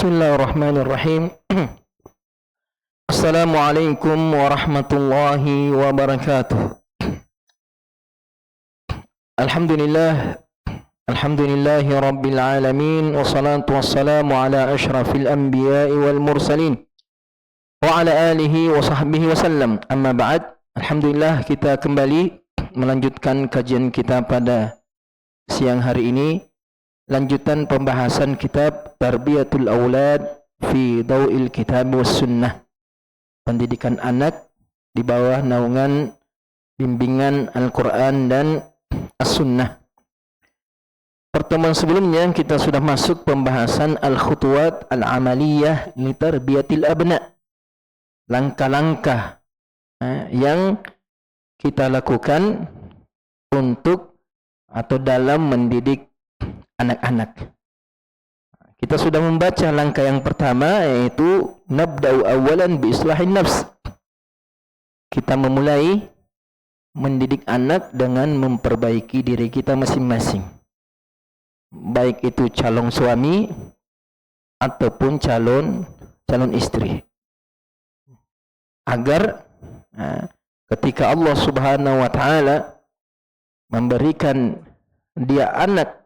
Bismillahirrahmanirrahim. Assalamualaikum warahmatullahi wabarakatuh. Alhamdulillahi rabbil alamin, wassalatu wassalamu ala ashrafil anbiya'i wal mursalin wa ala alihi wa sahbihi wasallam. Amma ba'd. Alhamdulillah, kita kembali melanjutkan kajian kita pada siang hari ini. Lanjutan pembahasan kitab Tarbiyatul Aulad fi Daw'il Kitab was Sunnah. Pendidikan anak di bawah naungan bimbingan Al-Quran dan As-Sunnah. Pertemuan sebelumnya kita sudah masuk pembahasan Al-Khutuwat Al-Amaliyah li Tarbiyatil Abna. Langkah-langkah yang kita lakukan untuk atau dalam mendidik anak-anak. Kita sudah membaca langkah yang pertama, yaitu nabda'u awalan bi islahin nafs. Kita memulai mendidik anak dengan memperbaiki diri kita masing-masing, baik itu calon suami ataupun calon istri, agar ketika Allah Subhanahu wa taala memberikan dia anak,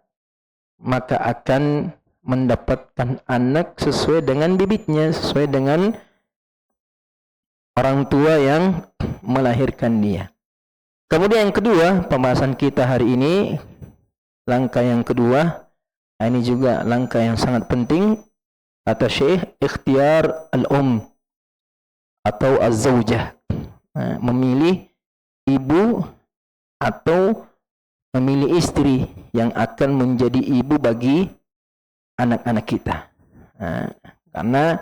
maka akan mendapatkan anak sesuai dengan bibitnya, sesuai dengan orang tua yang melahirkan dia. Kemudian yang kedua, pembahasan kita hari ini, langkah yang kedua, ini juga langkah yang sangat penting, kata Syekh, ikhtiyar al-um atau az-zawjah, memilih ibu atau memilih istri yang akan menjadi ibu bagi anak-anak kita. Karena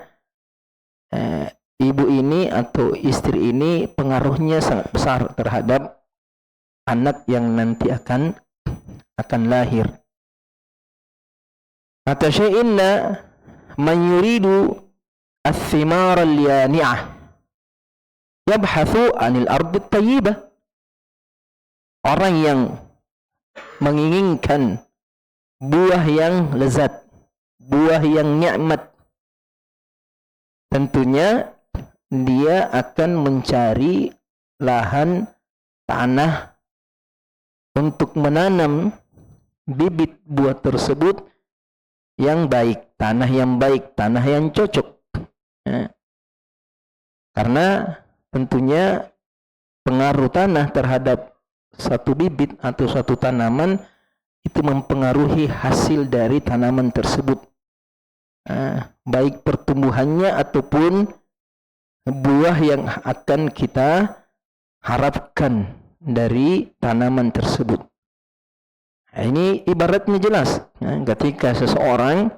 ibu ini atau istri ini pengaruhnya sangat besar terhadap anak yang nanti akan lahir. Kata Syekh, inna man yuridu ath-thimara al-yani'ah yabhathu 'anil ardi at-tayyibah. Orang yang menginginkan buah yang lezat, buah yang nikmat, tentunya dia akan mencari lahan tanah untuk menanam bibit buah tersebut yang baik, tanah yang baik, tanah yang cocok. Karena tentunya pengaruh tanah terhadap satu bibit atau satu tanaman itu mempengaruhi hasil dari tanaman tersebut, baik pertumbuhannya ataupun buah yang akan kita harapkan dari tanaman tersebut. Ini ibaratnya jelas, ketika seseorang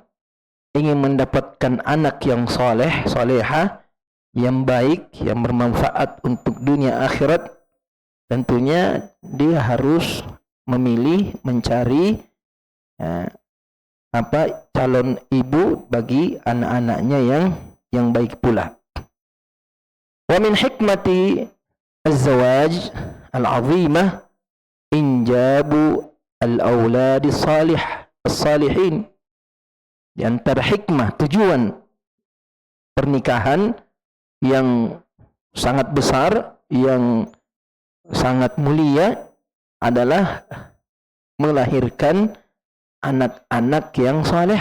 ingin mendapatkan anak yang soleh, solehah, yang baik, yang bermanfaat untuk dunia akhirat, tentunya dia harus memilih, mencari calon ibu bagi anak-anaknya yang baik pula. Wa min hikmati az-zawaj al-'azimah injabu al-awlad as-salihin. Di antara hikmah, tujuan pernikahan yang sangat besar, yang sangat mulia adalah melahirkan anak-anak yang saleh.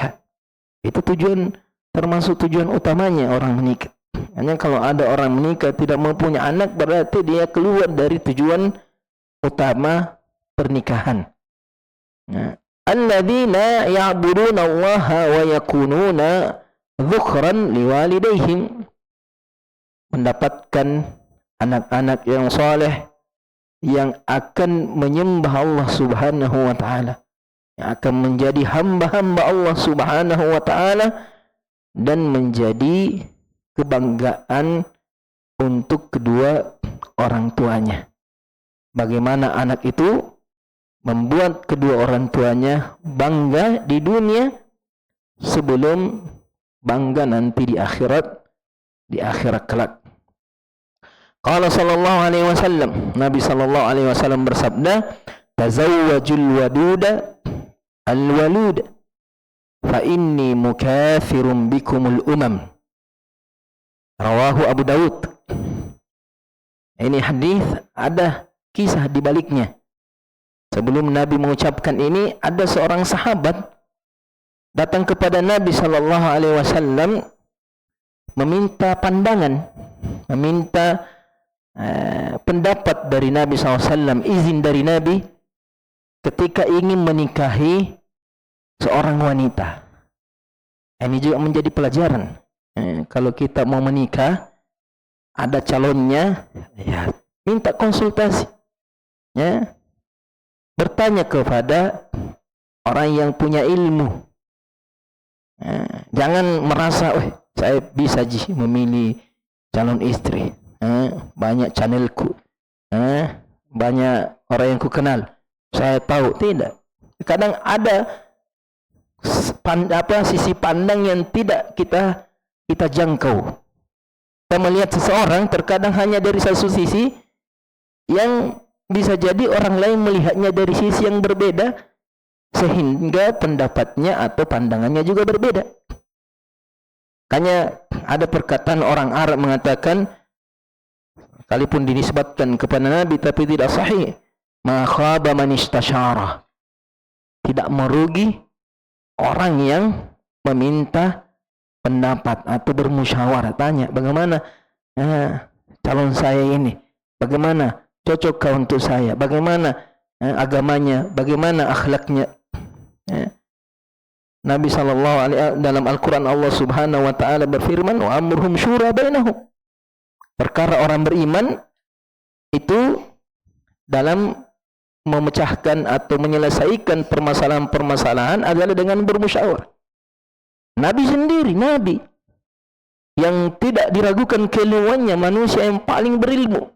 Itu tujuan, termasuk tujuan utamanya orang menikah. Hanya kalau ada orang menikah tidak mempunyai anak, berarti dia keluar dari tujuan utama pernikahan. Alladzina ya'buduna Allah wa yakununa dzukran liwalidayhim. Mendapatkan anak-anak yang saleh, yang akan menyembah Allah Subhanahu wa taala, yang akan menjadi hamba-hamba Allah Subhanahu wa taala dan menjadi kebanggaan untuk kedua orang tuanya. Bagaimana anak itu membuat kedua orang tuanya bangga di dunia sebelum bangga nanti di akhirat kelak. Qala sallallahu alaihi wasallam, Nabi sallallahu alaihi wasallam bersabda, tazawwajul waduda al-walud. fa inni mukathirun bikumul umam. Rawahu Abu Daud. Ini hadis ada kisah di baliknya. Sebelum Nabi mengucapkan ini, ada seorang sahabat datang kepada Nabi sallallahu alaihi wasallam meminta pandangan, meminta pendapat dari Nabi SAW, izin dari Nabi ketika ingin menikahi seorang wanita. Ini juga menjadi pelajaran. Kalau kita mau menikah, ada calonnya, ya minta konsultasi, ya, bertanya kepada orang yang punya ilmu. Jangan merasa, saya bisa memilih calon istri. Banyak channelku, banyak orang yang ku kenal, saya tahu. Tidak. Kadang ada sisi pandang yang tidak kita jangkau. Kita melihat seseorang terkadang hanya dari satu sisi, yang bisa jadi orang lain melihatnya dari sisi yang berbeda, sehingga pendapatnya atau pandangannya juga berbeda. Makanya ada perkataan orang Arab mengatakan, sekalipun dinisbatkan kepada Nabi tapi tidak sahih, ma khaba man istasyara. Tidak merugi orang yang meminta pendapat atau bermusyawarah. Tanya, bagaimana calon saya ini? Bagaimana cocokkah untuk saya? Bagaimana agamanya? Bagaimana akhlaknya? Nabi SAW dalam Al-Quran, Allah Subhanahu wa ta'ala berfirman, wa amruhum syura bainahum. Perkara orang beriman itu dalam memecahkan atau menyelesaikan permasalahan-permasalahan adalah dengan bermusyawarah. Nabi sendiri, Nabi yang tidak diragukan keilmuannya, manusia yang paling berilmu,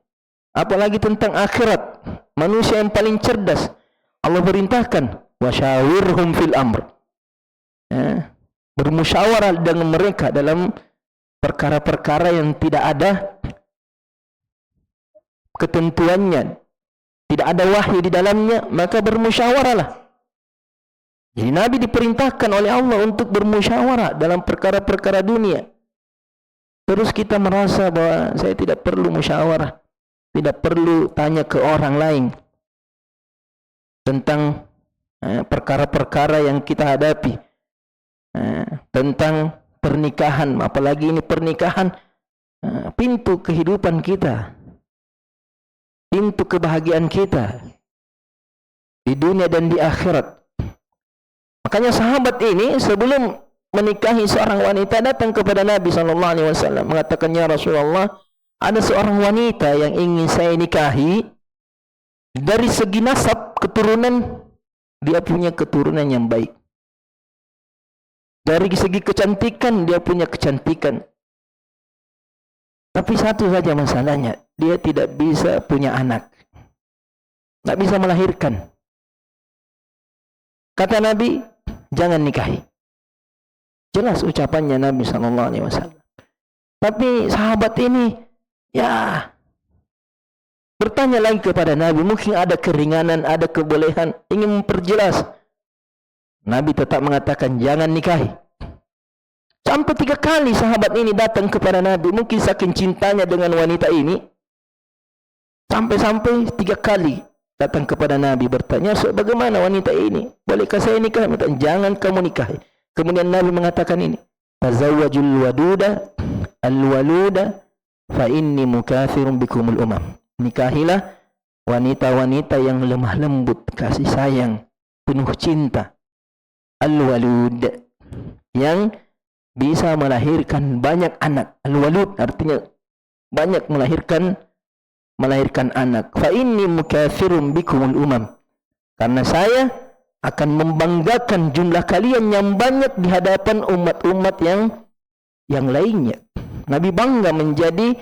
apalagi tentang akhirat, manusia yang paling cerdas. Allah perintahkan, wasyawirhum fil amr. Bermusyawarah dengan mereka dalam perkara-perkara yang tidak ada ketentuannya, tidak ada wahyu di dalamnya, maka bermusyawarahlah. Jadi Nabi diperintahkan oleh Allah untuk bermusyawarah dalam perkara-perkara dunia. Terus kita merasa bahwa saya tidak perlu musyawarah, tidak perlu tanya ke orang lain tentang perkara-perkara yang kita hadapi, tentang pernikahan, apalagi ini pernikahan, pintu kehidupan kita, pintu kebahagiaan kita di dunia dan di akhirat. Makanya sahabat ini sebelum menikahi seorang wanita datang kepada Nabi SAW, mengatakan, ya Rasulullah, ada seorang wanita yang ingin saya nikahi. Dari segi nasab, keturunan, dia punya keturunan yang baik. Dari segi kecantikan, dia punya kecantikan. Tapi satu saja masalahnya, dia tidak bisa punya anak, tidak bisa melahirkan. Kata Nabi, jangan nikahi. Jelas ucapannya Nabi SAW. Tapi sahabat ini, ya, bertanya lagi kepada Nabi, mungkin ada keringanan, ada kebolehan, ingin memperjelas. Nabi tetap mengatakan, jangan nikahi. Sampai 3 kali sahabat ini datang kepada Nabi, mungkin saking cintanya dengan wanita ini, sampai-sampai 3 kali datang kepada Nabi bertanya, bagaimana wanita ini? Bolehkah saya nikah? Jangan kamu nikahi. Kemudian Nabi mengatakan ini, tazawwajul waduda al-waluda fa inni mukathirun bikumul umam. Nikahilah wanita-wanita yang lemah lembut, kasih sayang, penuh cinta. Al-walud, yang bisa melahirkan banyak anak. Al-walud artinya banyak melahirkan anak. Fa inni mukathirun bikumul umam. Karena saya akan membanggakan jumlah kalian yang banyak di hadapan umat-umat yang lainnya. Nabi bangga menjadi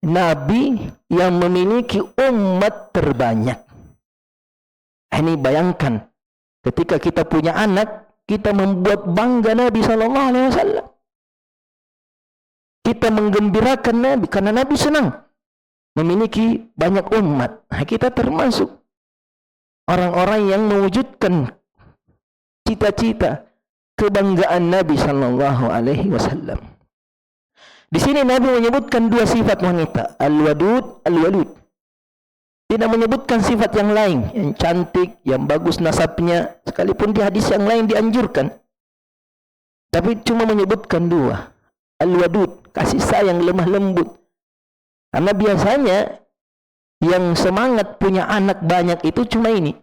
Nabi yang memiliki umat terbanyak. Ini bayangkan, ketika kita punya anak, kita membuat bangga Nabi SAW. Kita menggembirakan Nabi, karena Nabi senang memiliki banyak umat. Kita termasuk orang-orang yang mewujudkan cita-cita, kebanggaan Nabi sallallahu alaihi wasallam. Di sini Nabi menyebutkan dua sifat wanita, al-wadud, al-walud. Tidak menyebutkan sifat yang lain, yang cantik, yang bagus nasabnya, sekalipun di hadis yang lain dianjurkan. Tapi cuma menyebutkan dua, al-wadud, kasih sayang lemah lembut. Karena biasanya yang semangat punya anak banyak itu cuma ini,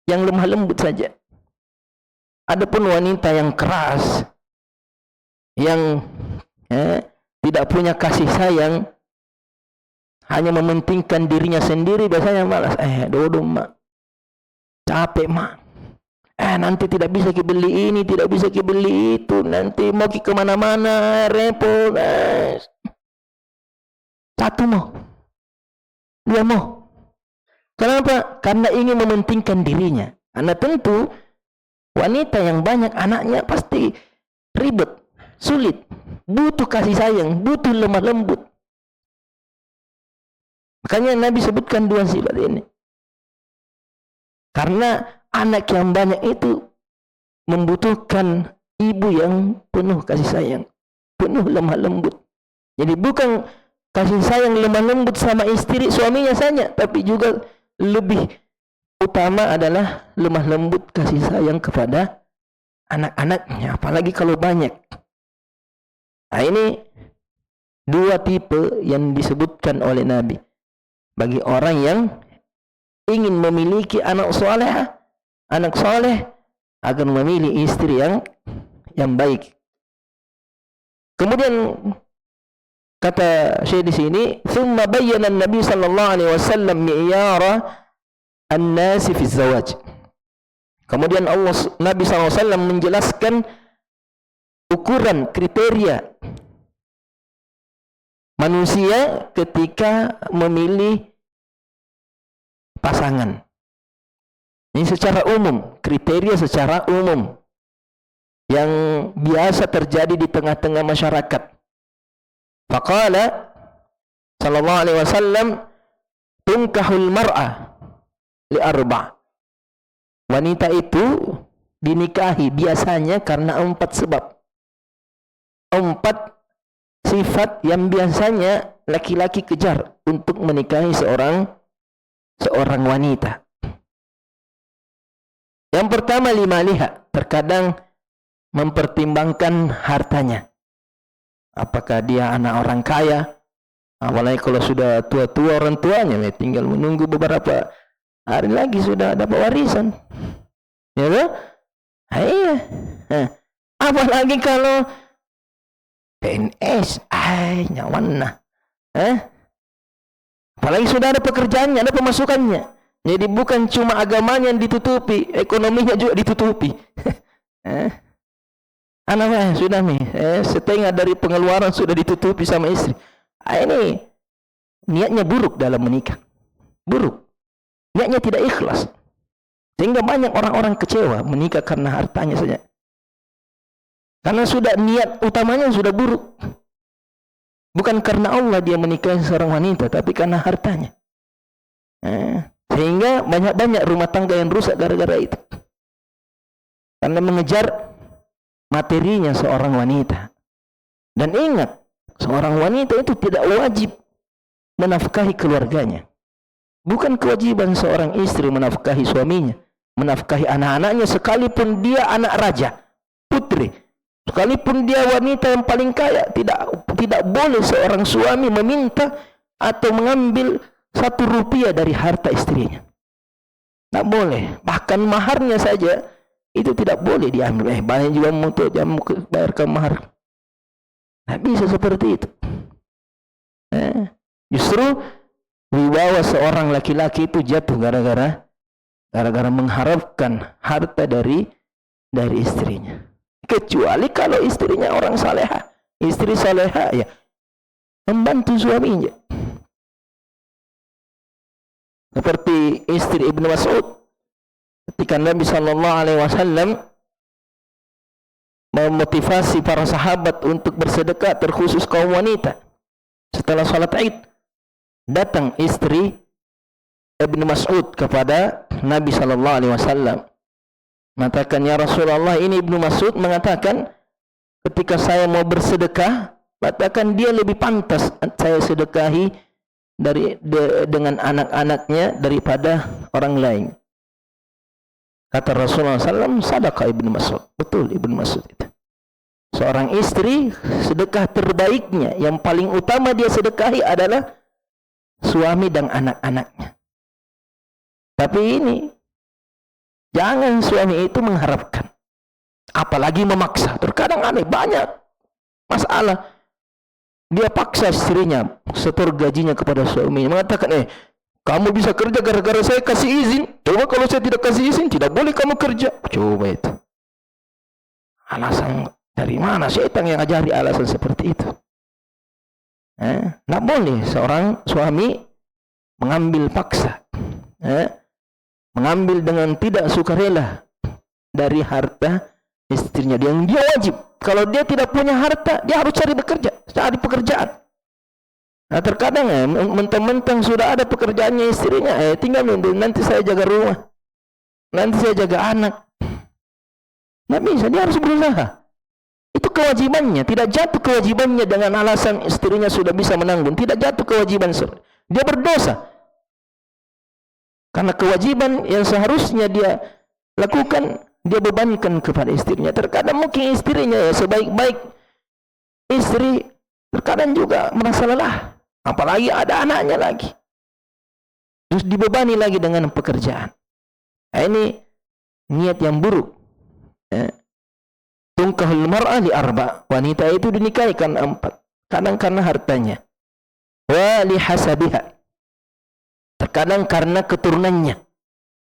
yang lemah lembut saja. Adapun wanita yang keras, yang tidak punya kasih sayang, hanya mementingkan dirinya sendiri, biasanya malas. Dodo mak, capek mak. Nanti tidak bisa beli ini, tidak bisa beli itu. Nanti mau kemana-mana, repot. Satu mau, dua mau. Kenapa? Karena ingin mementingkan dirinya. Karena tentu wanita yang banyak anaknya pasti ribet, sulit, butuh kasih sayang, butuh lemah lembut. Makanya Nabi sebutkan dua sifat ini. Karena anak yang banyak itu membutuhkan ibu yang penuh kasih sayang, penuh lemah lembut. Jadi bukan kasih sayang lemah lembut sama istri suaminya saja, tapi juga lebih utama adalah lemah lembut kasih sayang kepada anak-anaknya, apalagi kalau banyak. Nah, ini dua tipe yang disebutkan oleh Nabi bagi orang yang ingin memiliki anak soleh akan memilih istri yang baik. Kemudian kata Syekh di sini, "Tsumma bayyana an-nabi sallallahu alaihi wasallam mi'yara an-nas fi az-zawaj." Kemudian Nabi SAW menjelaskan ukuran kriteria manusia ketika memilih pasangan. Ini secara umum, kriteria secara umum yang biasa terjadi di tengah-tengah masyarakat. Faqala sallallahu alaihi wasallam, tunkahul mar'ah li arba'. Wanita itu dinikahi biasanya karena 4 sebab. 4 sifat yang biasanya laki-laki kejar untuk menikahi seorang wanita. Yang pertama, limaliha, terkadang mempertimbangkan hartanya. Apakah dia anak orang kaya? Apalagi kalau sudah tua-tua orang tuanya, tinggal menunggu beberapa hari lagi sudah dapat warisan. Ya kan? Iya. Apalagi kalau PNS, nyawana. Apalagi sudah ada pekerjaannya, ada pemasukannya. Jadi bukan cuma agamanya yang ditutupi, ekonominya juga ditutupi. Anaknya sudah setengah dari pengeluaran sudah ditutupi sama istri. Ini niatnya buruk dalam menikah. Buruk. Niatnya tidak ikhlas. Sehingga banyak orang-orang kecewa menikah karena hartanya saja. Karena sudah niat utamanya sudah buruk. Bukan karena Allah dia menikahi seorang wanita, tapi karena hartanya. Sehingga banyak-banyak rumah tangga yang rusak gara-gara itu. Karena mengejar materinya seorang wanita. Dan ingat, seorang wanita itu tidak wajib menafkahi keluarganya. Bukan kewajiban seorang istri menafkahi suaminya, menafkahi anak-anaknya, sekalipun dia anak raja, putri. Sekalipun dia wanita yang paling kaya, tidak boleh seorang suami meminta atau mengambil 1 rupiah dari harta istrinya. Tidak boleh. Bahkan maharnya saja itu tidak boleh diambil. Banyak juga untuk dia bayarkan mahar. Tidak bisa seperti itu. Justru wibawa seorang laki-laki itu jatuh gara-gara mengharapkan harta dari istrinya. Kecuali kalau istrinya orang saleha. Istri saleha ya membantu suaminya. Seperti istri Ibnu Mas'ud. Ketika Nabi sallallahu alaihi wasallam memotivasi para sahabat untuk bersedekah, terkhusus kaum wanita. Setelah salat Id, datang istri Ibnu Mas'ud kepada Nabi sallallahu alaihi wasallam. Mengatakan, ya Rasulullah, ini Ibnu Mas'ud mengatakan, ketika saya mau bersedekah, katakan dia lebih pantas saya sedekahi dengan anak-anaknya daripada orang lain. Kata Rasulullah SAW, sadaqah Ibnu Mas'ud. Betul Ibnu Mas'ud itu. Seorang istri, sedekah terbaiknya, yang paling utama dia sedekahi adalah suami dan anak-anaknya. Tapi ini, jangan suami itu mengharapkan, apalagi memaksa. Terkadang aneh, banyak masalah. Dia paksa istrinya, setor gajinya kepada suaminya, mengatakan, kamu bisa kerja gara-gara saya kasih izin. Coba kalau saya tidak kasih izin, tidak boleh kamu kerja. Coba itu. Alasan dari mana? Syaitan yang ajari alasan seperti itu. Tidak boleh seorang suami mengambil paksa, mengambil dengan tidak sukarela dari harta istrinya. Dia wajib. Kalau dia tidak punya harta, dia harus cari pekerjaan. Nah, terkadang mentang-mentang sudah ada pekerjaannya istrinya, tinggal nunggu, nanti saya jaga rumah, nanti saya jaga anak. Nggak bisa, dia harus berusaha. Itu kewajibannya, tidak jatuh kewajibannya dengan alasan istrinya sudah bisa menanggung. Tidak jatuh kewajiban, dia berdosa. Karena kewajiban yang seharusnya dia lakukan, dia bebankan kepada istrinya. Terkadang mungkin istrinya sebaik-baik istri, terkadang juga merasa lelah. Apalagi ada anaknya lagi. Terus dibebani lagi dengan pekerjaan. Nah, ini niat yang buruk. Tungkahul mar'ah li arba'. Wanita itu dinikahi karena 4. Kadang karena hartanya. Wa li hasabiha. Terkadang karena keturunannya.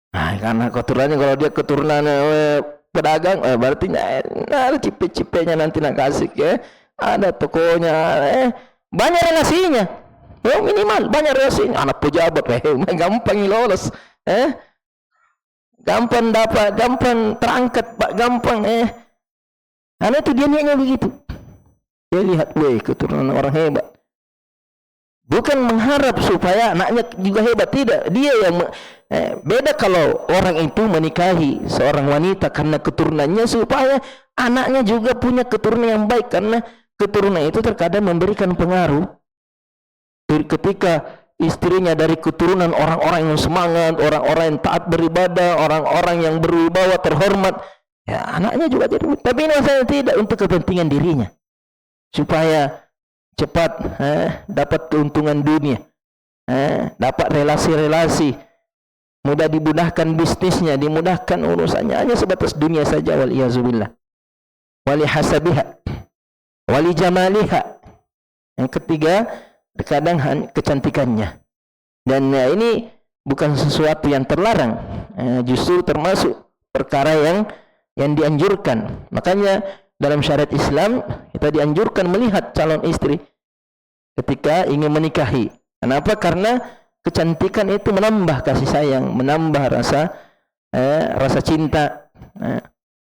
Nah, karena keturunannya, kalau dia keturunan pedagang, berarti ada cipe-cipenya nanti nak kasih ya. Ada tokonya, banyak relasinya. Minimal banyak relasinya. Anak pejabat, gampang lolos. Gampang dapat, gampang terangkat, Pak, gampang karena itu dia niatnya begitu. Dia lihat, keturunan orang hebat. Bukan mengharap supaya anaknya juga hebat, tidak. Dia yang beda kalau orang itu menikahi seorang wanita karena keturunannya supaya anaknya juga punya keturunan yang baik, karena keturunan itu terkadang memberikan pengaruh. Ketika istrinya dari keturunan orang-orang yang semangat, orang-orang yang taat beribadah, orang-orang yang berwibawa, terhormat, ya anaknya juga jadi. Tapi ini masalah tidak untuk kepentingan dirinya, supaya cepat dapat keuntungan dunia, dapat relasi-relasi, mudah dimudahkan bisnisnya, dimudahkan urusannya, hanya sebatas dunia saja. Waliyazubillah. Wali hasabiha, wali jamaliha. Yang ketiga, terkadang kecantikannya. Dan ini bukan sesuatu yang terlarang, justru termasuk perkara yang dianjurkan. Makanya dalam syariat Islam kita dianjurkan melihat calon istri ketika ingin menikahi. Kenapa? Karena kecantikan itu menambah kasih sayang, menambah rasa cinta.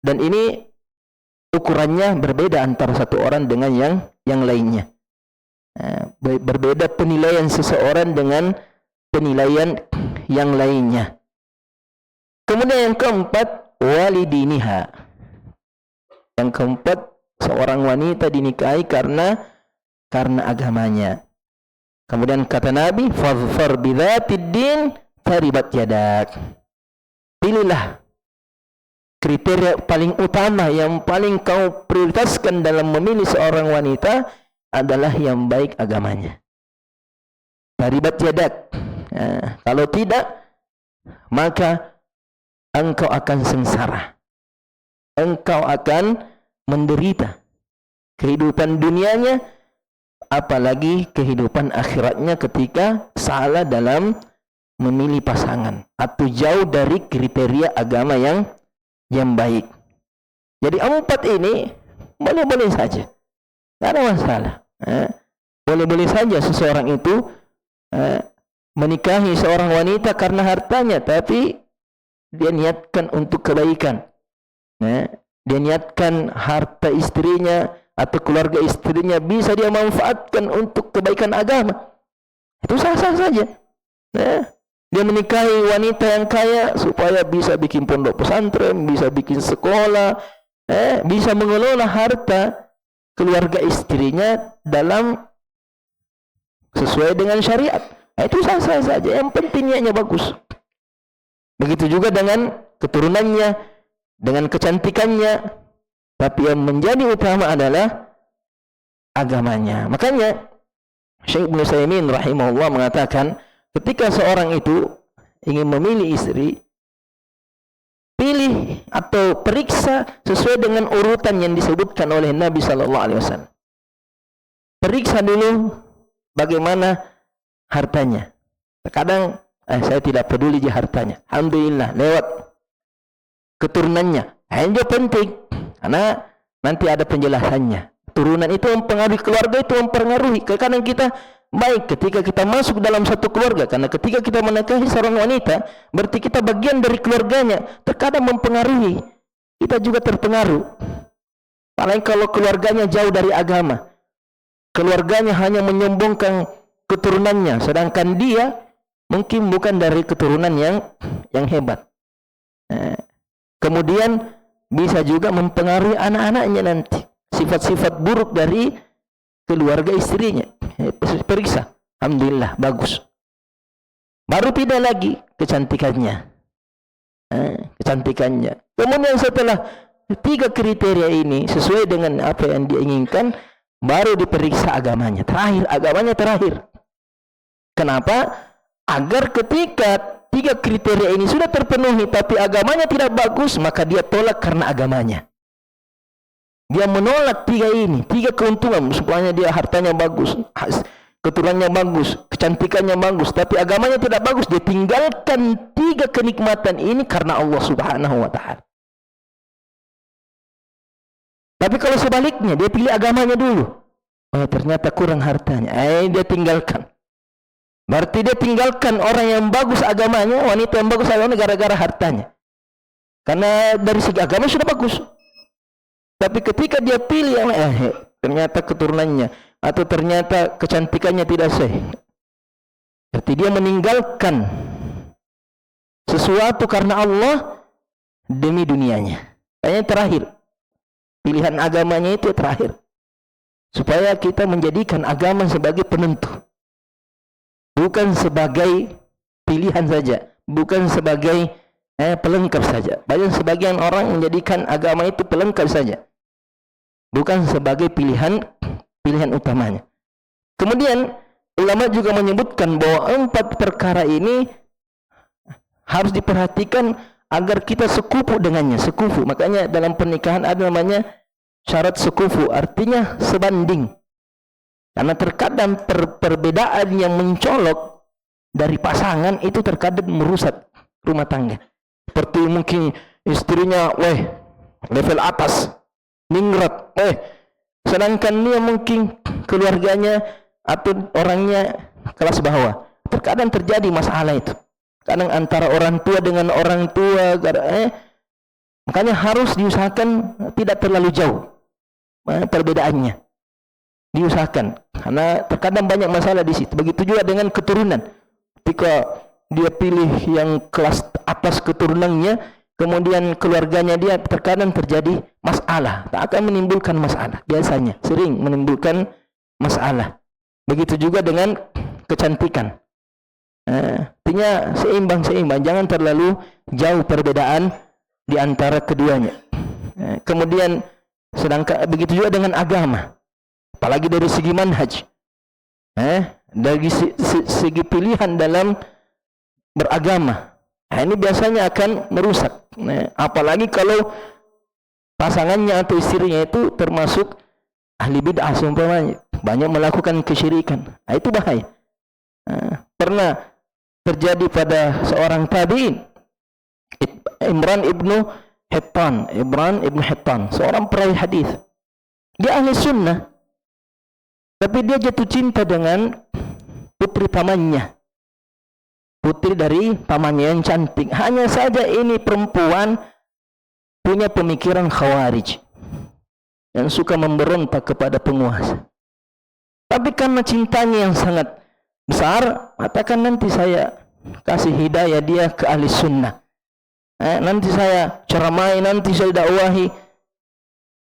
Dan ini ukurannya berbeda antara satu orang dengan yang lainnya. Berbeda penilaian seseorang dengan penilaian yang lainnya. Kemudian yang keempat, walidiniha. Yang keempat, seorang wanita dinikahi karena agamanya. Kemudian kata Nabi, fadhfar bidzatid din taribat yadak. Pilihlah kriteria paling utama yang paling kau prioritaskan dalam memilih seorang wanita adalah yang baik agamanya. Taribat yadak. Kalau tidak, maka engkau akan sengsara. Engkau akan menderita kehidupan dunianya, apalagi kehidupan akhiratnya ketika salah dalam memilih pasangan atau jauh dari kriteria agama yang baik. Jadi 4 ini boleh-boleh saja, tidak ada masalah. Boleh-boleh saja seseorang itu menikahi seorang wanita karena hartanya, tapi dia niatkan untuk kebaikan. Dia niatkan harta istrinya atau keluarga istrinya bisa dia manfaatkan untuk kebaikan agama. Itu sah-sah saja. Dia menikahi wanita yang kaya supaya bisa bikin pondok pesantren, bisa bikin sekolah, bisa mengelola harta keluarga istrinya dalam sesuai dengan syariat. Itu sah-sah saja. Yang penting niatnya bagus. Begitu juga dengan keturunannya, dengan kecantikannya. Tapi yang menjadi utama adalah agamanya. Makanya Syekh Ibnu Utsaimin rahimahullah mengatakan, ketika seorang itu ingin memilih istri, pilih atau periksa sesuai dengan urutan yang disebutkan oleh Nabi sallallahu alaihi wasallam. Periksa dulu bagaimana hartanya. Terkadang saya tidak peduli di hartanya. Alhamdulillah lewat keturunannya. Itu penting karena nanti ada penjelasannya. Turunan itu mempengaruhi, keluarga itu mempengaruhi. Kadang kita baik ketika kita masuk dalam satu keluarga, karena ketika kita menikahi seorang wanita, berarti kita bagian dari keluarganya. Terkadang mempengaruhi, kita juga terpengaruh. Apalagi kalau keluarganya jauh dari agama, keluarganya hanya menyombongkan keturunannya, sedangkan dia mungkin bukan dari keturunan yang hebat. Kemudian bisa juga mempengaruhi anak-anaknya nanti. Sifat-sifat buruk dari keluarga istrinya. Periksa. Alhamdulillah, bagus. Baru tidak lagi kecantikannya. Kecantikannya. Kemudian setelah 3 kriteria ini sesuai dengan apa yang dia inginkan, baru diperiksa agamanya. Terakhir, agamanya terakhir. Kenapa? Agar ketika 3 kriteria ini sudah terpenuhi, tapi agamanya tidak bagus, maka dia tolak karena agamanya. Dia menolak 3 ini, 3 keuntungan, supaya dia hartanya bagus, keturunannya bagus, kecantikannya bagus, tapi agamanya tidak bagus. Dia tinggalkan 3 kenikmatan ini karena Allah Subhanahu wa Ta'ala. Tapi kalau sebaliknya, dia pilih agamanya dulu, ternyata kurang hartanya, dia tinggalkan. Berarti dia tinggalkan orang yang bagus agamanya, wanita yang bagus agamanya gara-gara hartanya. Karena dari segi agama sudah bagus. Tapi ketika dia pilih yang ternyata keturunannya atau ternyata kecantikannya tidak sah, berarti dia meninggalkan sesuatu karena Allah demi dunianya. Kayaknya terakhir, pilihan agamanya itu terakhir, supaya kita menjadikan agama sebagai penentu, bukan sebagai pilihan saja, bukan sebagai pelengkap saja. Banyak sebagian orang menjadikan agama itu pelengkap saja, bukan sebagai pilihan utamanya. Kemudian ulama juga menyebutkan bahwa 4 perkara ini harus diperhatikan agar kita sekufu dengannya, sekufu. Makanya dalam pernikahan ada namanya syarat sekufu, artinya sebanding. Karena terkadang perbedaan yang mencolok dari pasangan itu terkadang merusak rumah tangga. Seperti mungkin istrinya level atas, ningrat, sedangkan dia mungkin keluarganya atau orangnya kelas bawah. Terkadang terjadi masalah itu. Kadang antara orang tua dengan orang tua, makanya harus diusahakan tidak terlalu jauh perbedaannya. Diusahakan, karena terkadang banyak masalah di situ. Begitu juga dengan keturunan. Ketika dia pilih yang kelas atas keturunannya, kemudian keluarganya dia, terkadang terjadi masalah. Tak akan menimbulkan masalah, biasanya sering menimbulkan masalah. Begitu juga dengan kecantikan. Artinya seimbang, jangan terlalu jauh perbedaan di antara keduanya. Kemudian sedangkan begitu juga dengan agama, apalagi dari segi manhaj, dari segi pilihan dalam beragama. Ini biasanya akan merusak. Apalagi kalau pasangannya atau istrinya itu termasuk ahli bid'ah seumpamanya, banyak melakukan kesyirikan. Itu bahaya. Pernah terjadi pada seorang tabi'in, Imran ibnu Hittan, seorang perawi hadis. Dia ahli sunnah, tapi dia jatuh cinta dengan putri pamannya, putri dari pamannya yang cantik. Hanya saja ini perempuan punya pemikiran khawarij, yang suka memberontak kepada penguasa. Tapi karena cintanya yang sangat besar, katakan nanti saya kasih hidayah dia ke ahli sunnah. Nanti saya ceramai, nanti saya dakwahi,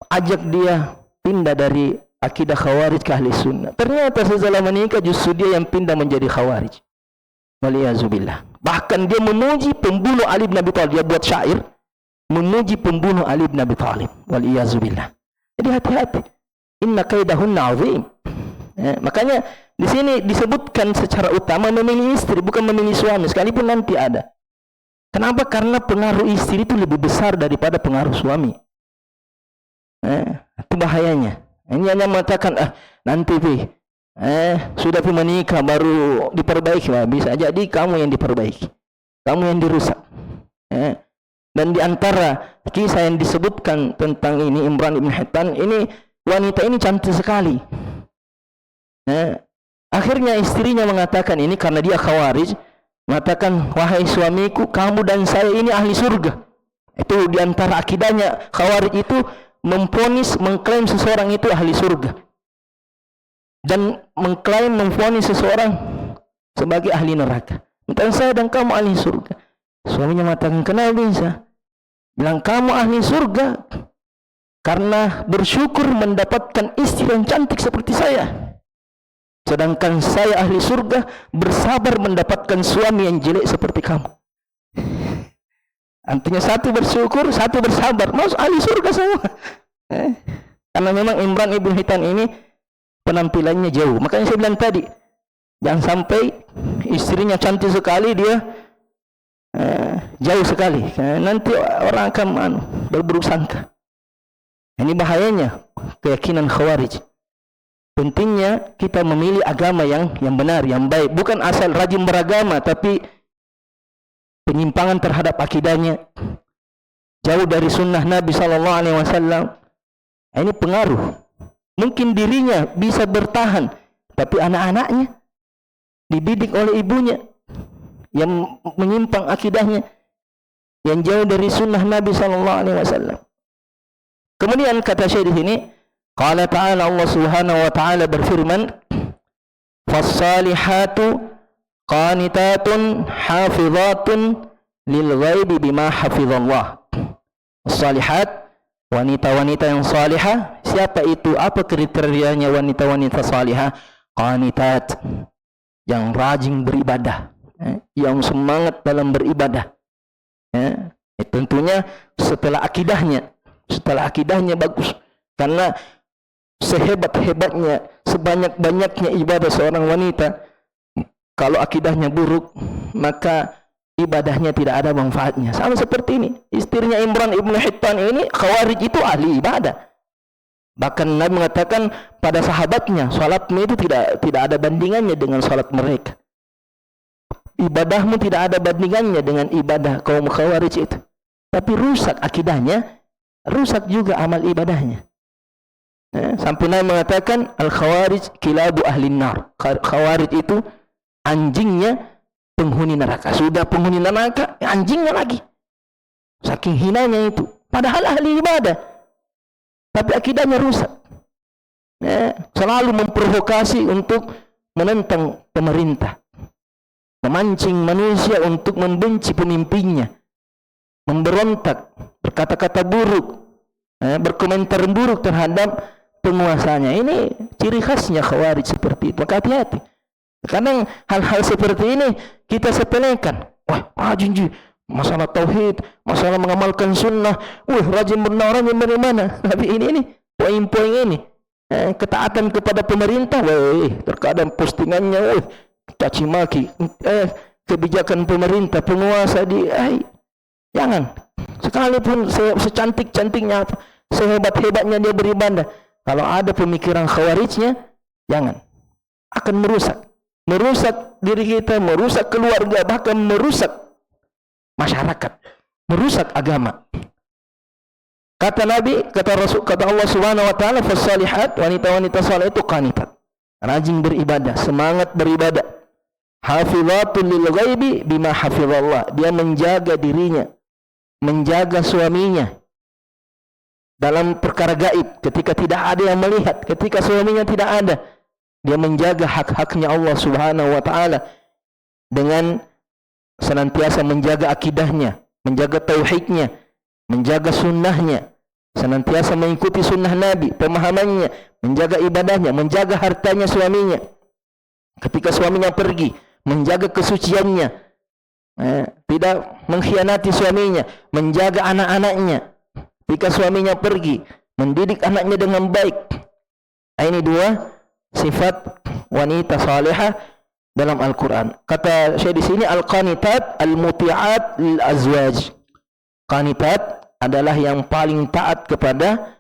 ajak dia pindah dari akidah khawarij ke ahli sunnah. Ternyata setelah menikah justru dia yang pindah menjadi khawarij. Waliyazubillah. Bahkan dia memuji pembunuh Ali bin Abi Thalib. Dia buat syair memuji pembunuh Ali bin Abi Thalib. Waliyazubillah. Jadi hati-hati. Inna kaidahunna azim. Makanya di sini disebutkan secara utama memilih istri, bukan memilih suami, sekalipun nanti ada. Kenapa? Karena pengaruh istri itu lebih besar daripada pengaruh suami. Itu bahayanya. Ini hanya mengatakan nanti sudah menikah baru diperbaiki. Bisa jadi kamu yang diperbaiki, kamu yang dirusak. Dan di antara kisah yang disebutkan tentang ini, Imran ibn Hittan ini, wanita ini cantik sekali. Akhirnya istrinya mengatakan ini karena dia khawarij, mengatakan, wahai suamiku, kamu dan saya ini ahli surga. Itu di antara akidahnya khawarij itu memvonis, mengklaim seseorang itu ahli surga, dan mengklaim memvonis seseorang sebagai ahli neraka. Tentang saya dan kamu ahli surga. Suaminya mengatakan, kenapa bisa? Bilang, kamu ahli surga karena bersyukur mendapatkan istri yang cantik seperti saya. Sedangkan saya ahli surga bersabar mendapatkan suami yang jelek seperti kamu. Artinya satu bersyukur, satu bersabar. Mas ahli surga semua. Karena memang Imran ibn Hittan ini penampilannya jauh. Makanya saya bilang tadi, jangan sampai istrinya cantik sekali, dia jauh sekali. Nanti orang akan berburuk sangka. Ini bahayanya keyakinan khawarij. Pentingnya kita memilih agama yang benar, yang baik. Bukan asal rajin beragama, tapi penyimpangan terhadap akidahnya, jauh dari sunnah Nabi SAW. Ini pengaruh. Mungkin dirinya bisa bertahan, tapi anak-anaknya dididik oleh ibunya yang menyimpang akidahnya, yang jauh dari sunnah Nabi SAW. Kemudian kata Syekh di sini, qala ta'ala, Allah Subhanahu wa ta'ala berfirman, "Fas-salihatu qanitatun hafizatun lil ghaibi bima hafizallah." As-salihat, wanita-wanita yang salihah. Siapa itu? Apa kriterianya wanita-wanita salihah? Qanitat, yang rajin beribadah, yang semangat dalam beribadah. Tentunya setelah akidahnya bagus. Karena sehebat-hebatnya, sebanyak-banyaknya ibadah seorang wanita, kalau akidahnya buruk, maka ibadahnya tidak ada manfaatnya. Sama seperti ini, istrinya Imran ibn Hittan ini, khawarij itu ahli ibadah. Bahkan Nabi mengatakan pada sahabatnya, salatmu itu tidak ada bandingannya dengan salat mereka. Ibadahmu tidak ada bandingannya dengan ibadah kaum khawarij itu. Tapi rusak akidahnya, rusak juga amal ibadahnya. Sampai Nabi mengatakan al-khawarij kilabu ahlin nar. Khawarij itu anjingnya penghuni neraka. Sudah penghuni neraka, anjingnya lagi. Saking hinanya itu. Padahal ahli ibadah, tapi akidahnya rusak. Selalu memprovokasi untuk menentang pemerintah, memancing manusia untuk membenci pemimpinnya, memberontak, berkata-kata buruk, berkomentar buruk terhadap penguasanya. Ini ciri khasnya khawarij seperti itu. Maka hati-hati. Kadang hal-hal seperti ini kita sepelekan. Wah, rajin masalah tauhid, masalah mengamalkan sunnah. Rajin benar, rajin bagaimana? Tapi ini poin-poin ini, ketaatan kepada pemerintah. Terkadang postingannya caci maki, kebijakan pemerintah, penguasa jangan. Sekalipun secantik-cantiknya, sehebat-hebatnya dia beribadah, kalau ada pemikiran khawarijnya, jangan. Akan merusak diri kita, merusak keluarga, bahkan merusak masyarakat, merusak agama. Kata Nabi, kata Allah Subhanahu wa taala, "Fas-salihat", wanita-wanita saleh itu qanitat, rajin beribadah, semangat beribadah. Hafizatul lil ghaibi bima hafizallah, dia menjaga dirinya, menjaga suaminya dalam perkara gaib, ketika tidak ada yang melihat, ketika suaminya tidak ada, dia menjaga hak-haknya Allah Subhanahu wa taala dengan senantiasa menjaga akidahnya, menjaga tauhidnya, menjaga sunnahnya, senantiasa mengikuti sunnah Nabi, pemahamannya, menjaga ibadahnya, menjaga hartanya suaminya. Ketika suaminya pergi, menjaga kesuciannya, tidak mengkhianati suaminya, menjaga anak-anaknya. Ketika suaminya pergi, mendidik anaknya dengan baik. Ini dua sifat wanita salihah dalam Al-Quran. Kata saya di sini, al-qanitat al-muti'at lil azwaj. Qanitat adalah yang paling taat kepada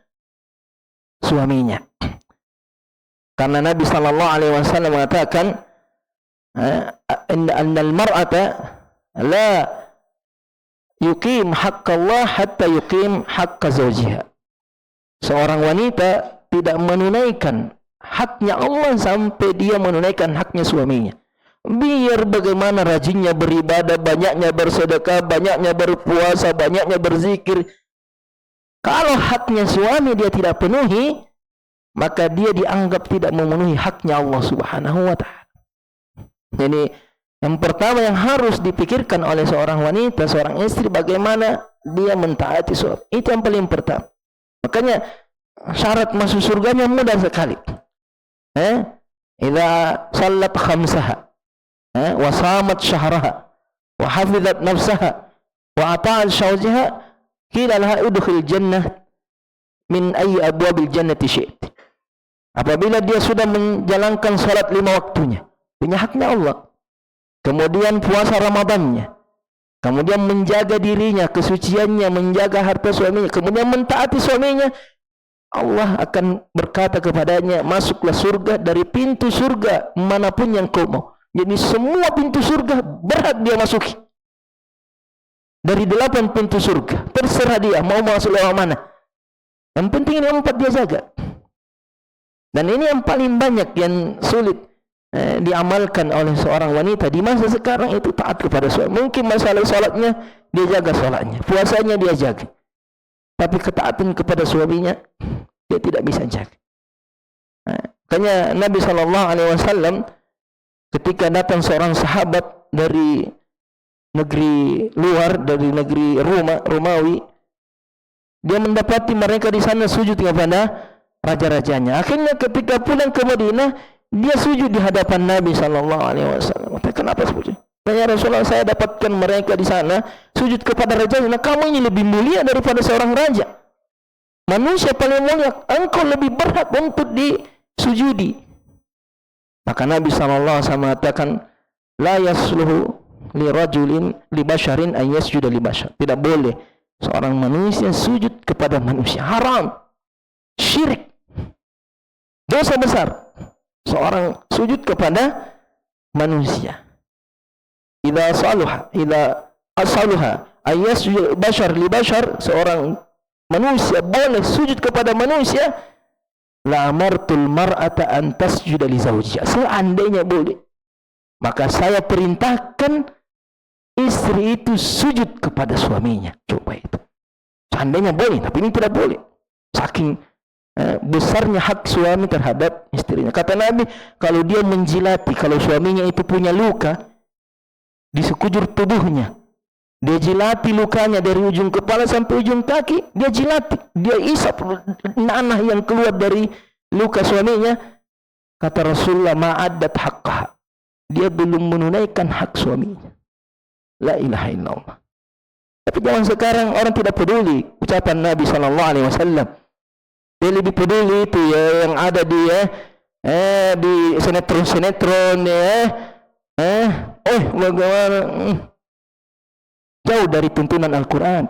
suaminya. Karena Nabi sallallahu alaihi wasallam mengatakan, annal mar'ata la yuqim haqqallah hatta yuqim haqqa zawjiha. Seorang wanita tidak menunaikan haknya Allah sampai dia menunaikan haknya suaminya. Biar bagaimana rajinnya beribadah, banyaknya bersedekah, banyaknya berpuasa, banyaknya berzikir, kalau haknya suami dia tidak penuhi, maka dia dianggap tidak memenuhi haknya Allah Subhanahu wa ta'ala. Jadi yang pertama yang harus dipikirkan oleh seorang wanita, seorang istri, bagaimana dia mentaati suami. Itu yang paling pertama. Makanya syarat masuk surganya mudah sekali. Idza sallat khamsaha wa samat syahraha wa hafizat nafsaha wa ata'at zawjaha qila laha udkhil jannah min ayyi abwabil jannati syi'ti. Apabila dia sudah menjalankan salat 5 waktunya, punya haknya Allah. Kemudian puasa Ramadannya, kemudian menjaga dirinya, kesuciannya, menjaga harta suaminya, kemudian mentaati suaminya, Allah akan berkata kepadanya, masuklah surga dari pintu surga manapun yang kau mau. Jadi semua pintu surga berhak dia masuki. Dari 8 pintu surga, terserah dia mau masuk lewat mana. Yang penting ini 4 dia jaga. Dan ini yang paling banyak yang sulit diamalkan oleh seorang wanita di masa sekarang, itu taat kepada suami. Mungkin masalah salatnya dia jaga salatnya, puasanya dia jaga, tapi ketaatan kepada suaminya dia tidak bisa jaga. Makanya Nabi SAW ketika datang seorang sahabat dari negeri luar, dari negeri Romawi, dia mendapati mereka di sana sujud kepada raja-rajanya. Akhirnya ketika pulang ke Madinah, dia sujud di hadapan Nabi SAW. Kenapa sujud? Ya Rasulullah, saya dapatkan mereka di sana sujud kepada rajanya. Nah, kamu ini lebih mulia daripada seorang raja. Manusia paling mulia, engkau lebih berhak untuk disujudi. Maka Nabi SAW mengatakan, la yasluhu li rajulin li basharin an yasjuda li bashar. Tidak boleh seorang manusia sujud kepada manusia. Haram. Syirik. Dosa besar. Seorang sujud kepada manusia. Idza asaluha ay yasjuda bashar li bashar, seorang manusia boleh sujud kepada manusia, la amartul mar'ata an tasjuda li zawjiha. Seandainya boleh, maka saya perintahkan istri itu sujud kepada suaminya. Coba itu. Seandainya boleh, tapi ini tidak boleh. Saking besarnya hak suami terhadap istrinya. Kata Nabi, kalau dia menjilati, kalau suaminya itu punya luka di sekujur tubuhnya, dia jilati lukanya dari ujung kepala sampai ujung kaki, dia jilati, dia isap nanah yang keluar dari luka suaminya. Kata Rasulullah, ma'addat haqqaha, dia belum menunaikan hak suaminya. La ilaha illallah. Tapi zaman sekarang orang tidak peduli ucapan Nabi SAW. Dia lebih peduli itu ya yang ada di sinetron bagaimana jauh dari tuntunan Al-Quran,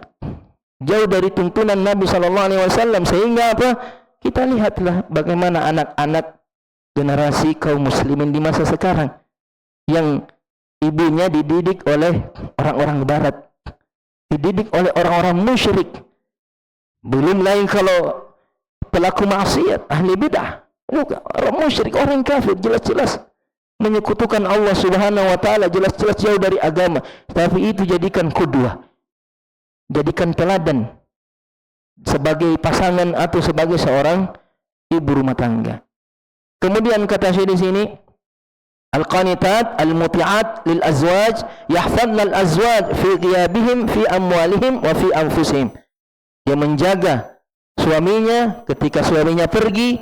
jauh dari tuntunan Nabi SAW. Sehingga apa? Kita lihatlah bagaimana anak-anak generasi kaum muslimin di masa sekarang yang ibunya dididik oleh orang-orang barat, dididik oleh orang-orang musyrik. Belum lain kalau pelaku maksiat, ahli bidah, orang musyrik, orang kafir, jelas-jelas menyekutukan Allah Subhanahu wa ta'ala, jelas-jelas jauh dari agama. Tapi itu jadikan qudwah, jadikan teladan sebagai pasangan atau sebagai seorang ibu rumah tangga. Kemudian kata saya di sini, Al-qanitat al-muti'at lil azwaj yahfadna al-azwaj fi ghiyabihim fi amwalihim wa fi anfusihim. Dia menjaga suaminya ketika suaminya pergi,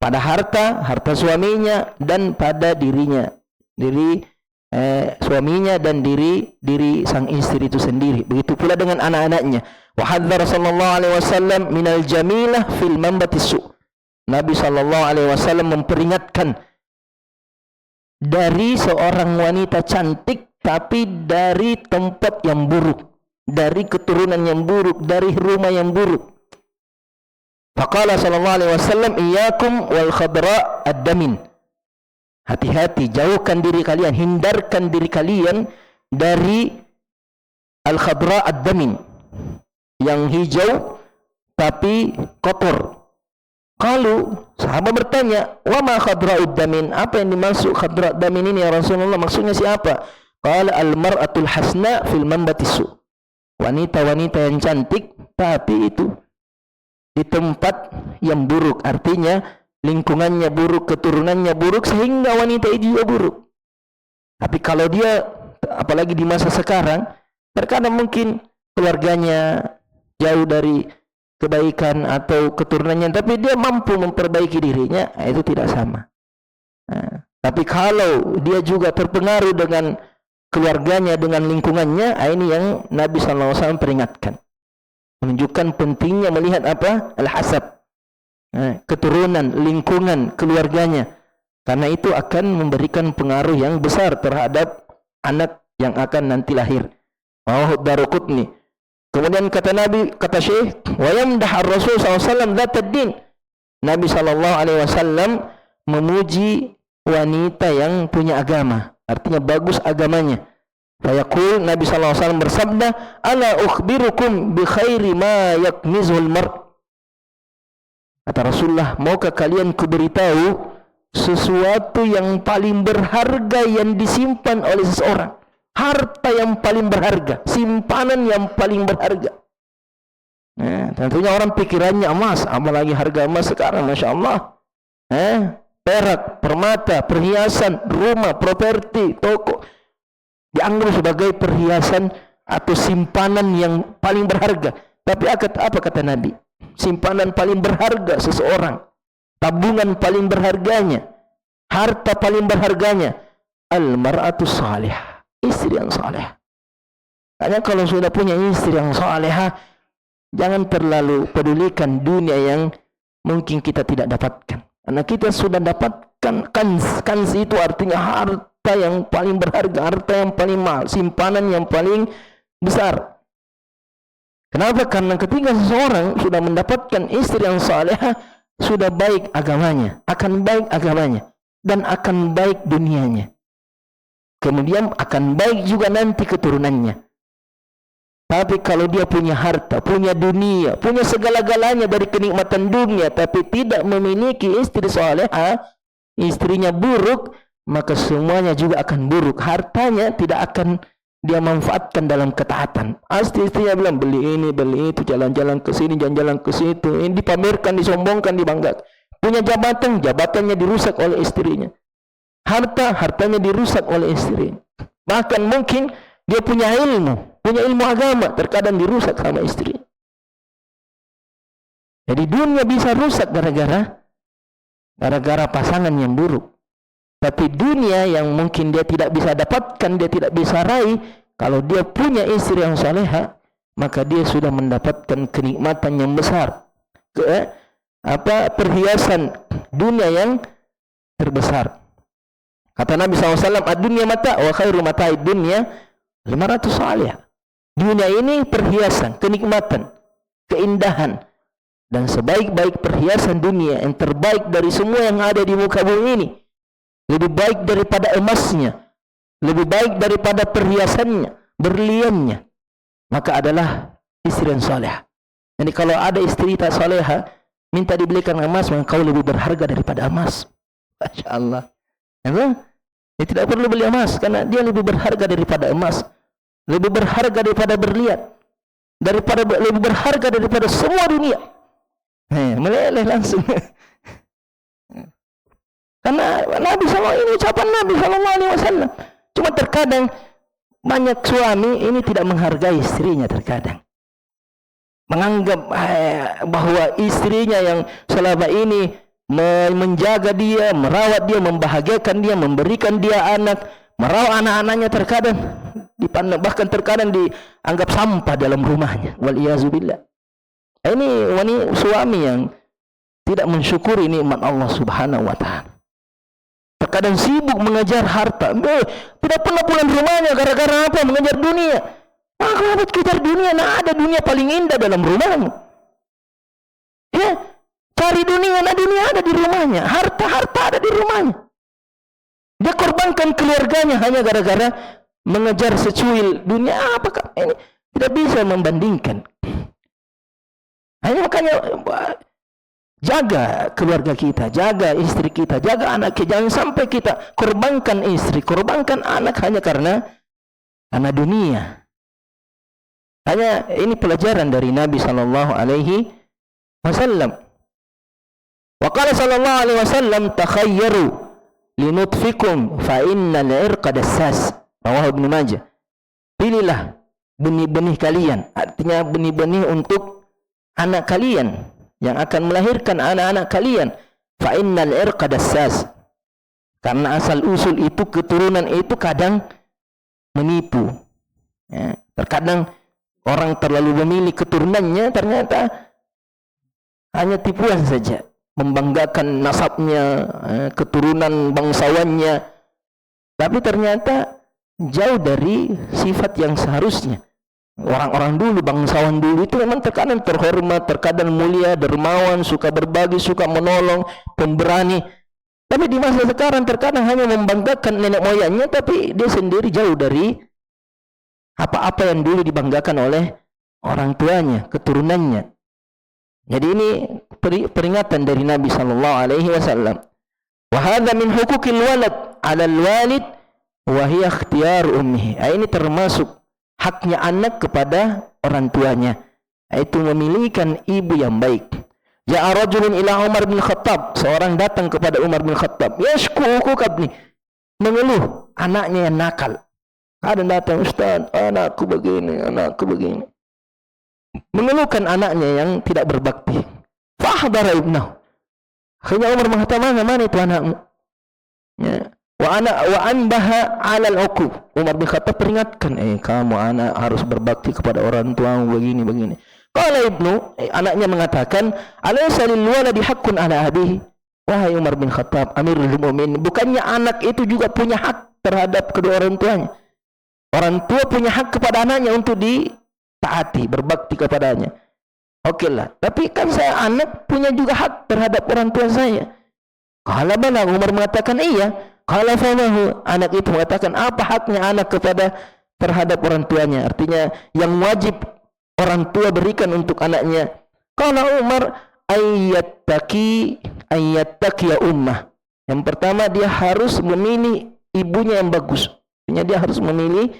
pada harta suaminya dan pada dirinya, suaminya dan diri sang istri itu sendiri. Begitu pula dengan anak-anaknya. Wa hadzara sallallahu alaihi wasallam minal jamilah fil manbatis su. Nabi sallallahu alaihi wasallam memperingatkan dari seorang wanita cantik tapi dari tempat yang buruk, dari keturunan yang buruk, dari rumah yang buruk. Faqala sallallahu alaihi wasallam, iyyakum wal khadra ad-damin. Hati-hati, jauhkan diri kalian, hindarkan diri kalian dari al-khadra ad-damin, yang hijau tapi kotor. Kalau sahabat bertanya, wa ma khadra'ud damin? Apa yang dimaksud khadra' damin ini ya Rasulullah? Maksudnya siapa? Qala al-mar'atul hasna fil manbatis su. Wanita-wanita yang cantik tapi itu di tempat yang buruk, artinya lingkungannya buruk, keturunannya buruk, sehingga wanita itu juga buruk. Tapi kalau dia, apalagi di masa sekarang, terkadang mungkin keluarganya jauh dari kebaikan atau keturunannya, tapi dia mampu memperbaiki dirinya, itu tidak sama. Tapi kalau dia juga terpengaruh dengan keluarganya, dengan lingkungannya, ini yang Nabi SAW peringatkan. Menunjukkan pentingnya melihat apa? Al-hasab. Keturunan, lingkungan, keluarganya. Karena itu akan memberikan pengaruh yang besar terhadap anak yang akan nanti lahir. Rawahu Daruqutni. Kemudian kata Nabi, kata Syekh, wa yamdah ar-Rasul SAW dzatad din. Nabi SAW memuji wanita yang punya agama, artinya bagus agamanya. Fayaqul, Nabi SAW bersabda, ala ukhbirukum bi khairi ma yaknizul mar'. Kata Rasulullah, maukah kalian kuberitahu sesuatu yang paling berharga yang disimpan oleh seseorang? Harta yang paling berharga, simpanan yang paling berharga. Tentunya orang pikirannya emas, apalagi harga emas sekarang, Masya Allah. Perak, permata, perhiasan, rumah, properti, toko, dianggap sebagai perhiasan atau simpanan yang paling berharga. Tapi apa kata Nabi? Simpanan paling berharga seseorang, tabungan paling berharganya, harta paling berharganya, al-mar'atu salihah, istri yang saleh. Karena kalau sudah punya istri yang salehah, jangan terlalu pedulikan dunia yang mungkin kita tidak dapatkan. Karena kita sudah dapatkan kans itu artinya harta yang paling berharga, harta yang paling mahal, simpanan yang paling besar. Kenapa? Karena ketika seseorang sudah mendapatkan istri yang salehah, sudah baik agamanya, akan baik agamanya, dan akan baik dunianya. Kemudian akan baik juga nanti keturunannya. Tapi kalau dia punya harta, punya dunia, punya segala-galanya dari kenikmatan dunia, tapi tidak memiliki istri salehah, istrinya buruk, maka semuanya juga akan buruk. Hartanya tidak akan dia manfaatkan dalam ketaatan. Istrinya bilang beli ini, beli itu, jalan-jalan ke sini, jalan-jalan ke situ. Ini dipamerkan, disombongkan, dibanggakan. Punya jabatan, jabatannya dirusak oleh istrinya. Hartanya dirusak oleh istrinya. Bahkan mungkin dia punya ilmu agama, terkadang dirusak sama istri. Jadi dunia bisa rusak gara-gara pasangan yang buruk. Tapi dunia yang mungkin dia tidak bisa dapatkan, dia tidak bisa raih, kalau dia punya istri yang salehah, maka dia sudah mendapatkan kenikmatan yang besar. Perhiasan dunia yang terbesar. Kata Nabi SAW, ad-dunya mata wa khairu mata'id dunya 500 salihah. Dunia ini perhiasan, kenikmatan, keindahan. Dan sebaik-baik perhiasan dunia, yang terbaik dari semua yang ada di muka bumi ini, lebih baik daripada emasnya, lebih baik daripada perhiasannya, berliannya, maka adalah istri yang saleh. Jadi kalau ada istri tak salehah, minta dibelikan emas, maka kau lebih berharga daripada emas. Masya Allah. Dia tidak perlu beli emas, karena dia lebih berharga daripada emas, lebih berharga daripada berlian, lebih berharga daripada semua dunia. Meleleh langsung. Karena Nabi SAW, ini ucapan Nabi SAW. Cuma terkadang banyak suami ini tidak menghargai istrinya, terkadang menganggap bahwa istrinya yang selama ini menjaga dia, merawat dia, membahagiakan dia, memberikan dia anak, merawat anak-anaknya, terkadang dipandang, bahkan terkadang dianggap sampah dalam rumahnya. Waliyazubillah. Ini suami yang tidak mensyukuri nikmat Allah Subhanahu wa Ta'ala. Terkadang sibuk mengejar harta, tidak pernah pulang rumahnya gara-gara apa? Mengejar dunia. Kenapa kejar dunia? Nah, ada dunia paling indah dalam rumahmu. Ya, cari dunia, nah dunia ada di rumahnya, harta ada di rumahnya. Dia korbankan keluarganya hanya gara-gara mengejar secuil dunia. Apakah ini tidak bisa membandingkan? Hanya makanya jaga keluarga kita, jaga istri kita, jaga anak kita. Jangan sampai kita korbankan istri, korbankan anak hanya karena dunia. Hanya ini pelajaran dari Nabi sallallahu alaihi wasallam. Wa qala sallallahu alaihi wasallam, takhayyaru linutfikum fa innal irqa dassas. Rawahu Ibnu Majah. Pilihlah benih-benih kalian, artinya benih-benih untuk anak kalian yang akan melahirkan anak-anak kalian. Fa innal irqa dassas. Karena asal usul itu, keturunan itu kadang menipu. Ya, terkadang orang terlalu memilih keturunannya, ternyata hanya tipuan saja, membanggakan nasabnya, keturunan bangsawannya, tapi ternyata jauh dari sifat yang seharusnya. Orang-orang dulu, bangsawan dulu itu memang terkadang terhormat, terkadang mulia, dermawan, suka berbagi, suka menolong, pemberani. Tapi di masa sekarang terkadang hanya membanggakan nenek moyangnya, tapi dia sendiri jauh dari apa-apa yang dulu dibanggakan oleh orang tuanya, keturunannya. Jadi ini peringatan dari Nabi sallallahu alaihi wasallam. Wa hadza min huquqil walad 'ala al-walid wa hiya ikhtiyar ummihi. Ini termasuk haknya anak kepada orang tuanya, yaitu memilihkan ibu yang baik. Ja'a rajulun ila Umar bin Khattab, seorang datang kepada Umar bin Khattab, yashku kabni, mengeluh anaknya yang nakal. Kadang datang, Ustaz, anakku begini, anakku begini. Mengeluhkan anaknya yang tidak berbakti. Fahdara ibnahu. Akhirnya Umar mengatakan, mana itu anakmu? Ya. Wa anbaha 'ala al-uqub. Umar bin Khattab peringatkan, kamu anak harus berbakti kepada orang tuamu begini. Qala ibnu, anaknya mengatakan, alaysa lil waladi haqqun 'ala abihi? Wahai Umar bin Khattab, Amirul Mukminin, bukannya anak itu juga punya hak terhadap kedua orang tuanya? Orang tua punya hak kepada anaknya untuk ditaati, berbakti kepadanya. Oke lah, tapi kan saya anak punya juga hak terhadap orang tua saya. Qala bala, Umar mengatakan iya. Qala famahu, anak itu mengatakan, apa haknya anak terhadap orang tuanya? Artinya yang wajib orang tua berikan untuk anaknya. Qala Umar, ayyattaki ya ummah. Yang pertama, dia harus memilih ibunya yang bagus. Artinya dia harus memilih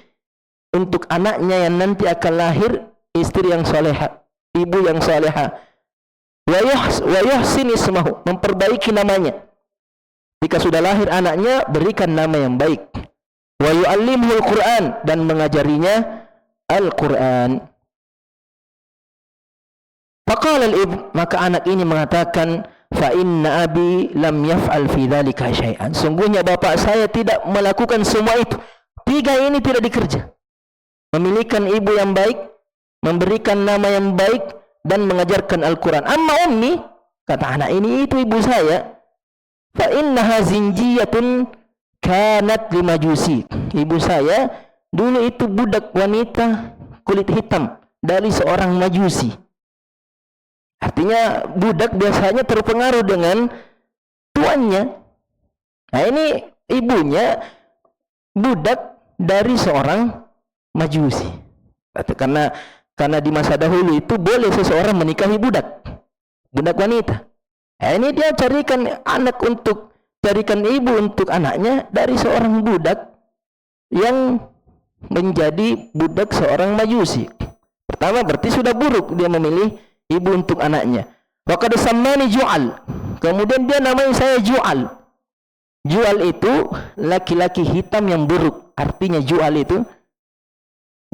untuk anaknya yang nanti akan lahir istri yang salehah, ibu yang salehah. Wa yuhsin ismahu, memperbaiki namanya. Jika sudah lahir anaknya, berikan nama yang baik. Wa yu'allimhul Qur'an, dan mengajarinya Al-Qur'an. Faqala al-ibn, maka anak ini mengatakan, fa inna abi lam yaf'al fi dzalika syai'an. Sungguhnya bapak saya tidak melakukan semua itu. Tiga ini tidak dikerja. Memilihkan ibu yang baik, memberikan nama yang baik, dan mengajarkan Al-Qur'an. Amma ummi, kata anak ini, itu ibu saya. Fa innaha zinjiyatun kanat limajusi. Ibu saya dulu itu budak wanita kulit hitam dari seorang majusi. Artinya budak biasanya terpengaruh dengan tuannya. Nah ini ibunya budak dari seorang majusi. Karena di masa dahulu itu boleh seseorang menikahi budak wanita. Nah, ini dia carikan ibu untuk anaknya dari seorang budak yang menjadi budak seorang majusi. Pertama berarti sudah buruk dia memilih ibu untuk anaknya. Wa qad sammani Ju'al. Kemudian dia namai saya Ju'al. Jual itu laki-laki hitam yang buruk. Artinya jual itu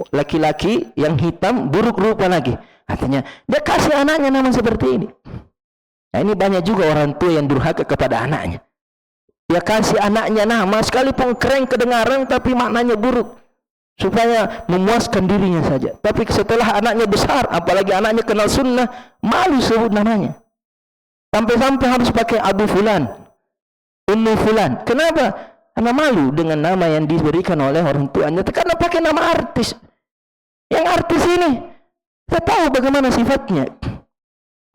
laki-laki yang hitam buruk rupa lagi. Artinya dia kasih anaknya nama seperti ini. Nah, ini banyak juga orang tua yang durhaka kepada anaknya. Dia kasih anaknya nama sekalipun keren kedengaran tapi maknanya buruk, supaya memuaskan dirinya saja. Tapi setelah anaknya besar, apalagi anaknya kenal sunnah, malu sebut namanya. Sampai-sampai harus pakai Abu Fulan, Ummu Fulan. Kenapa? Karena malu dengan nama yang diberikan oleh orang tuanya. Karena pakai nama artis. Yang artis ini, kita tahu bagaimana sifatnya.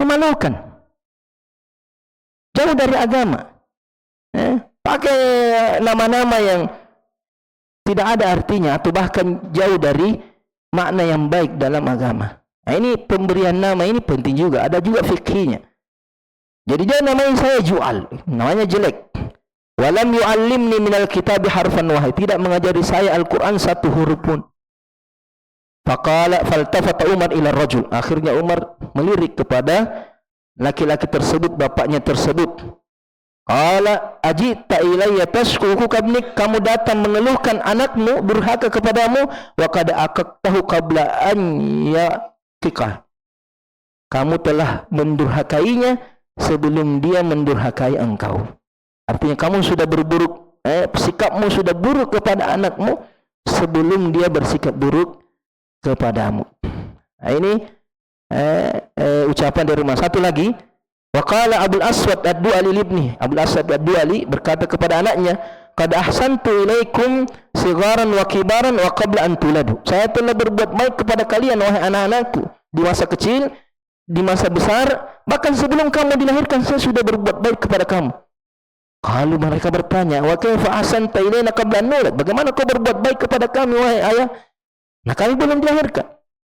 Memalukan. Jauh dari agama. Pakai nama-nama yang tidak ada artinya atau bahkan jauh dari makna yang baik dalam agama. Nah, ini pemberian nama ini penting juga. Ada juga fikihnya. Jadi dia namanya saya jual. Namanya jelek. Walam yu'allimni minal kitabi harfan wahid. Tidak mengajari saya Al-Quran satu huruf pun. Faqala faltafata Umar ila rajul. Akhirnya Umar melirik kepada laki-laki tersebut, bapaknya tersebut. Qala ajita ilayya tashkuku kabnik. Kamu datang mengeluhkan anakmu durhaka kepadamu. Wa qad aqaqtahu qabla an yaqika. Kamu telah mendurhakainya sebelum dia mendurhakai engkau. Artinya kamu sudah berburuk, sikapmu sudah buruk kepada anakmu sebelum dia bersikap buruk kepadamu. Nah, ini ucapan dari rumah. Satu lagi, waqala Abul Aswad ad-Du'ali libni. Abul Aswad ad-Du'ali berkata kepada anaknya, qad ahsantu ilaikum sigharan wa kibaran wa qabla an tuladu. Saya telah berbuat baik kepada kalian wahai anak-anakku di masa kecil, di masa besar, bahkan sebelum kamu dilahirkan saya sudah berbuat baik kepada kamu. Kalau mereka bertanya, wa kaifa ahsanta ilaina qabla an nulad? Bagaimana kau berbuat baik kepada kami wahai ayah? Nah, kami belum dilahirkan.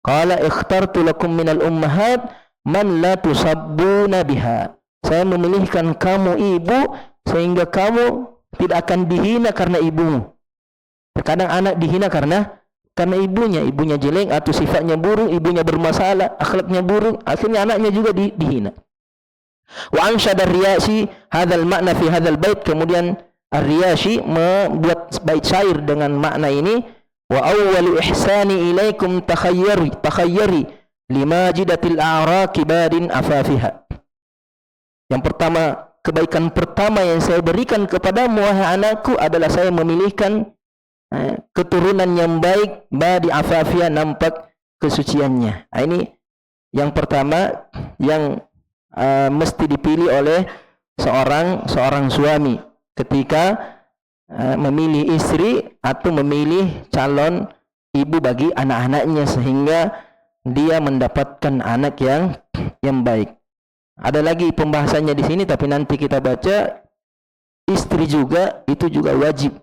Qala ikhtartu lakum minal ummahat man la tusabbuna biha. Saya memilihkan kamu ibu sehingga kamu tidak akan dihina karena ibumu. Terkadang anak dihina karena ibunya jelek atau sifatnya buruk, ibunya bermasalah, akhlaknya buruk, akhirnya anaknya juga dihina. Wa ansyada ar-Riyashi hadzal makna fi hadzal bait. Kemudian ar-Riyashi membuat bait syair dengan makna ini. Wa awwalu ihsani ilaikum takhayyari limajidatil a'raqi badin afafiha. Yang pertama, kebaikan pertama yang saya berikan kepadamu wahai anakku adalah saya memilihkan keturunan yang baik, badi afafiha, nampak kesuciannya. Nah, ini yang pertama yang mesti dipilih oleh seorang suami ketika memilih istri atau memilih calon ibu bagi anak-anaknya sehingga dia mendapatkan anak yang baik. Ada lagi pembahasannya di sini tapi nanti kita baca. Istri juga itu juga wajib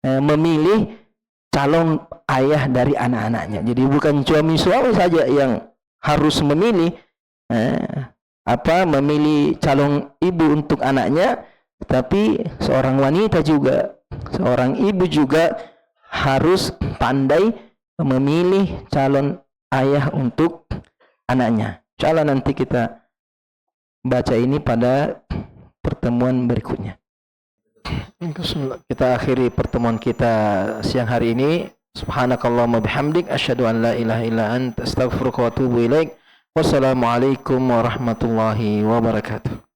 memilih calon ayah dari anak-anaknya. Jadi bukan suami saja yang harus memilih memilih calon ibu untuk anaknya, tapi seorang wanita juga, seorang ibu juga harus pandai memilih calon ayah untuk anaknya. Insyaallah nanti kita baca ini pada pertemuan berikutnya. Kita akhiri pertemuan kita siang hari ini. Subhanakallahumma bihamdik asyhadu an la ilaha illa anta astaghfiruka wa atubu ilaik. Wassalamualaikum warahmatullahi wabarakatuh.